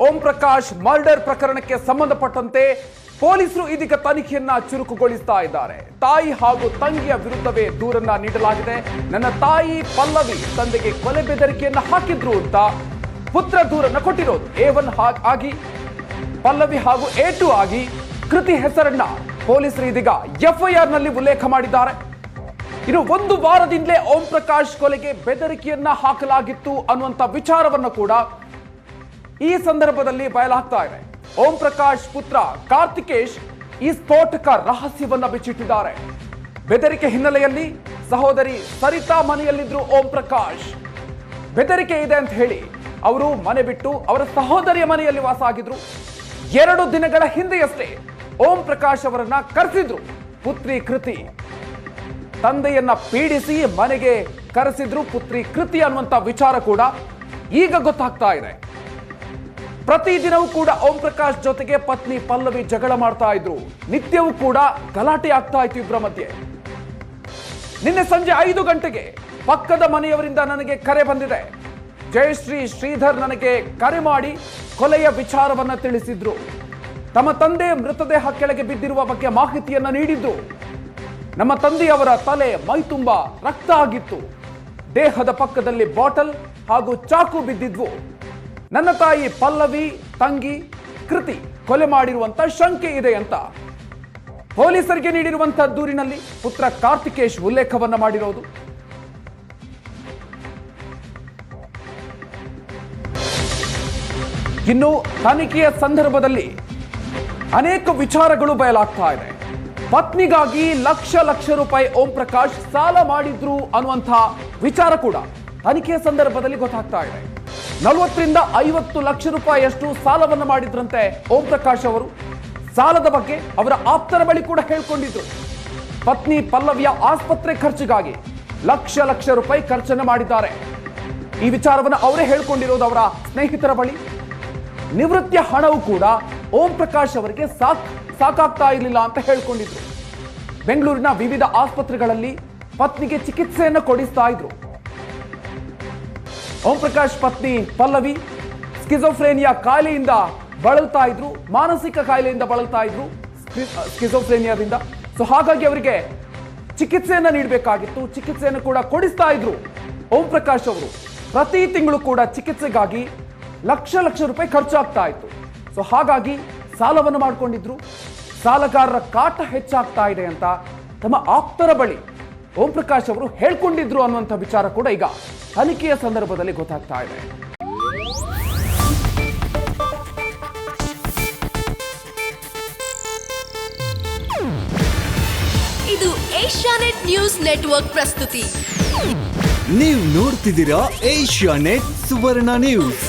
Om Prakash murder ಪ್ರಕರಣಕ್ಕೆ ಸಂಬಂಧಪಟ್ಟಂತೆ ಪೊಲೀಸರು ಇದೀಗ ತನಿಖೆಯನ್ನ ಚುರುಕುಗೊಳಿಸ್ತಾ ಇದ್ದಾರೆ. ತಾಯಿ ಹಾಗೂ ತಂಗಿಯ ವಿರುದ್ಧವೇ ದೂರನ್ನ ನೀಡಲಾಗಿದೆ. ನನ್ನ ತಾಯಿ ಪಲ್ಲವಿ ತಂದೆಗೆ ಕೊಲೆ ಬೆದರಿಕೆಯನ್ನ ಹಾಕಿದ್ರು ಅಂತ ಪುತ್ರ ದೂರನ್ನ ಕೊಟ್ಟಿರೋದು. A1 ಆಗಿ ಪಲ್ಲವಿ ಹಾಗೂ A2 ಆಗಿ ಕೃತಿ ಹೆಸರನ್ನ ಪೊಲೀಸರು ಇದೀಗ FIR ನಲ್ಲಿ ಉಲ್ಲೇಖ ಮಾಡಿದ್ದಾರೆ. ಇನ್ನು ಒಂದು ವಾರದಿಂದಲೇ ಓಂ ಪ್ರಕಾಶ್ ಕೊಲೆಗೆ ಬೆದರಿಕೆಯನ್ನ ಹಾಕಲಾಗಿತ್ತು ಅನ್ನುವಂತ ವಿಚಾರವನ್ನ ಕೂಡ ಈ ಸಂದರ್ಭದಲ್ಲಿ ಬಯಲಾಗ್ತಾ ಇದೆ. ಓಂ ಪ್ರಕಾಶ್ ಪುತ್ರ ಕಾರ್ತಿಕೇಶ್ ಈ ಸ್ಫೋಟಕ ರಹಸ್ಯವನ್ನ ಬಿಚ್ಚಿಟ್ಟಿದ್ದಾರೆ. ಬೆದರಿಕೆ ಹಿನ್ನೆಲೆಯಲ್ಲಿ ಸಹೋದರಿ ಸರಿತಾ ಮನೆಯಲ್ಲಿದ್ರು ಓಂ ಪ್ರಕಾಶ್. ಬೆದರಿಕೆ ಇದೆ ಅಂತ ಹೇಳಿ ಅವರು ಮನೆ ಬಿಟ್ಟು ಅವರ ಸಹೋದರಿಯ ಮನೆಯಲ್ಲಿ ವಾಸ ಆಗಿದ್ರು. 2 ದಿನಗಳ ಹಿಂದೆಯಷ್ಟೇ ಓಂ ಪ್ರಕಾಶ್ ಅವರನ್ನ ಕರೆಸಿದ್ರು ಪುತ್ರಿ ಕೃತಿ. ತಂದೆಯನ್ನ ಪೀಡಿಸಿ ಮನೆಗೆ ಕರೆಸಿದ್ರು ಪುತ್ರಿ ಕೃತಿ ಅನ್ನುವಂತ ವಿಚಾರ ಕೂಡ ಈಗ ಗೊತ್ತಾಗ್ತಾ ಇದೆ. ಪ್ರತಿದಿನವೂ ಕೂಡ ಓಂ ಪ್ರಕಾಶ್ ಜೊತೆಗೆ ಪತ್ನಿ ಪಲ್ಲವಿ ಜಗಳ ಮಾಡ್ತಾ ಇದ್ರು. ನಿತ್ಯವೂ ಕೂಡ ಗಲಾಟೆ ಆಗ್ತಾ ಇತ್ತು ಇಬ್ಬರ ಮಧ್ಯೆ. ನಿನ್ನೆ ಸಂಜೆ 5 ಗಂಟೆಗೆ ಪಕ್ಕದ ಮನೆಯವರಿಂದ ನನಗೆ ಕರೆ ಬಂದಿದೆ. ಜಯಶ್ರೀ ಶ್ರೀಧರ್ ನನಗೆ ಕರೆ ಮಾಡಿ ಕೊಲೆಯ ವಿಚಾರವನ್ನ ತಿಳಿಸಿದ್ರು. ತಮ್ಮ ತಂದೆ ಮೃತದೇಹ ಕೆಳಗೆ ಬಿದ್ದಿರುವ ಬಗ್ಗೆ ಮಾಹಿತಿಯನ್ನ ನೀಡಿದ್ರು. ನಮ್ಮ ತಂದೆಯವರ ತಲೆ ಮೈ ತುಂಬಾ ರಕ್ತ ಆಗಿತ್ತು. ದೇಹದ ಪಕ್ಕದಲ್ಲಿ ಬಾಟಲ್ ಹಾಗೂ ಚಾಕು ಬಿದ್ದಿದ್ವು. ನನ್ನ ತಾಯಿ ಪಲ್ಲವಿ ತಂಗಿ ಕೃತಿ ಕೊಲೆ ಮಾಡಿರುವಂತ ಶಂಕೆ ಇದೆ ಅಂತ ಪೊಲೀಸರಿಗೆ ನೀಡಿರುವಂತಹ ದೂರಿನಲ್ಲಿ ಪುತ್ರ ಕಾರ್ತಿಕೇಶ್ ಉಲ್ಲೇಖವನ್ನ ಮಾಡಿರೋದು. ಇನ್ನು ತನಿಖೆಯ ಸಂದರ್ಭದಲ್ಲಿ ಅನೇಕ ವಿಚಾರಗಳು ಬಯಲಾಗ್ತಾ ಇದೆ. ಪತ್ನಿಗಾಗಿ ಲಕ್ಷ ರೂಪಾಯಿ ಓಂ ಪ್ರಕಾಶ್ ಸಾಲ ಮಾಡಿದ್ರು ಅನ್ನುವಂಥ ವಿಚಾರ ಕೂಡ ತನಿಖೆಯ ಸಂದರ್ಭದಲ್ಲಿ ಗೊತ್ತಾಗ್ತಾ ಇದೆ. 40 ರಿಂದ 50 ಲಕ್ಷ ರೂಪಾಯಿಯಷ್ಟು ಸಾಲವನ್ನು ಮಾಡಿದ್ರಂತೆ ಓಂ ಪ್ರಕಾಶ್ ಅವರು. ಸಾಲದ ಬಗ್ಗೆ ಅವರ ಆಪ್ತರ ಬಳಿ ಕೂಡ ಹೇಳ್ಕೊಂಡಿದ್ರು. ಪತ್ನಿ ಪಲ್ಲವಿಯ ಆಸ್ಪತ್ರೆ ಖರ್ಚಿಗಾಗಿ ಲಕ್ಷ ರೂಪಾಯಿ ಖರ್ಚನ್ನು ಮಾಡಿದ್ದಾರೆ. ಈ ವಿಚಾರವನ್ನು ಅವರೇ ಹೇಳ್ಕೊಂಡಿರೋದು ಅವರ ಸ್ನೇಹಿತರ ಬಳಿ. ನಿವೃತ್ತಿಯ ಹಣವು ಕೂಡ ಓಂ ಪ್ರಕಾಶ್ ಅವರಿಗೆ ಸಾಕಾಗ್ತಾ ಇರಲಿಲ್ಲ ಅಂತ ಹೇಳ್ಕೊಂಡಿದ್ರು. ಬೆಂಗಳೂರಿನ ವಿವಿಧ ಆಸ್ಪತ್ರೆಗಳಲ್ಲಿ ಪತ್ನಿಗೆ ಚಿಕಿತ್ಸೆಯನ್ನು ಕೊಡಿಸ್ತಾ ಇದ್ರು. ಓಂ ಪ್ರಕಾಶ್ ಪತ್ನಿ ಪಲ್ಲವಿ ಸ್ಕಿಜೋಫ್ರೇನಿಯಾ ಕಾಯಿಲೆಯಿಂದ ಬಳಲ್ತಾ ಇದ್ರು. ಮಾನಸಿಕ ಕಾಯಿಲೆಯಿಂದ ಬಳಲ್ತಾ ಇದ್ರು, ಸ್ಕಿಜೋಫ್ರೇನಿಯಾದಿಂದ. ಸೊ ಹಾಗಾಗಿ ಅವರಿಗೆ ಚಿಕಿತ್ಸೆಯನ್ನ ನೀಡಬೇಕಾಗಿತ್ತು. ಚಿಕಿತ್ಸೆಯನ್ನು ಕೂಡ ಕೊಡಿಸ್ತಾ ಇದ್ರು ಓಂ ಪ್ರಕಾಶ್ ಅವರು. ಪ್ರತಿ ತಿಂಗಳು ಕೂಡ ಚಿಕಿತ್ಸೆಗಾಗಿ ಲಕ್ಷ ರೂಪಾಯಿ ಖರ್ಚಾಗ್ತಾ ಇತ್ತು. ಸೊ ಹಾಗಾಗಿ ಸಾಲವನ್ನು ಮಾಡಿಕೊಂಡಿದ್ರು. ಸಾಲಗಾರರ ಕಾಟ ಹೆಚ್ಚಾಗ್ತಾ ಇದೆ ಅಂತ ತಮ್ಮ ಆಪ್ತರ ಬಳಿ ಓಂ ಪ್ರಕಾಶ್ ಅವರು ಹೇಳ್ಕೊಂಡಿದ್ರು ಅನ್ನುವಂಥ ವಿಚಾರ ಕೂಡ ಈಗ ತನಿಖೆಯ ಸಂದರ್ಭದಲ್ಲಿ ಗೊತ್ತಾಗ್ತಾ ಇದೆ. ಇದು ಏಷ್ಯಾನೆಟ್ ನ್ಯೂಸ್ ನೆಟ್ವರ್ಕ್ ಪ್ರಸ್ತುತಿ. ನೀವು ನೋಡ್ತಿದ್ದೀರಾ ಏಷ್ಯಾನೆಟ್ ಸುವರ್ಣ ನ್ಯೂಸ್.